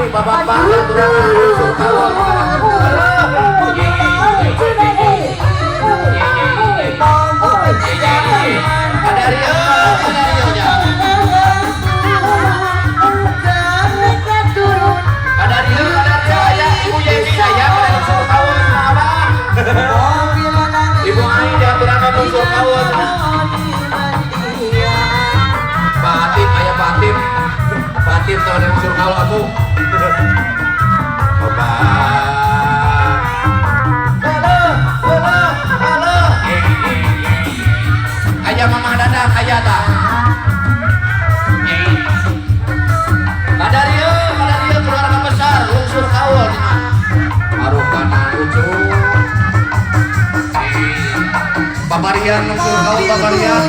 bapak aturan unsur kawal Ibu Ai diaturan unsur kawal Fatim ayah Fatim kalau ada unsur kawal aku halo ayah Mama Dadang ayah tak Kadario keluarga besar unsur kawal aruh kanan unsur babarian unsur kawal babarian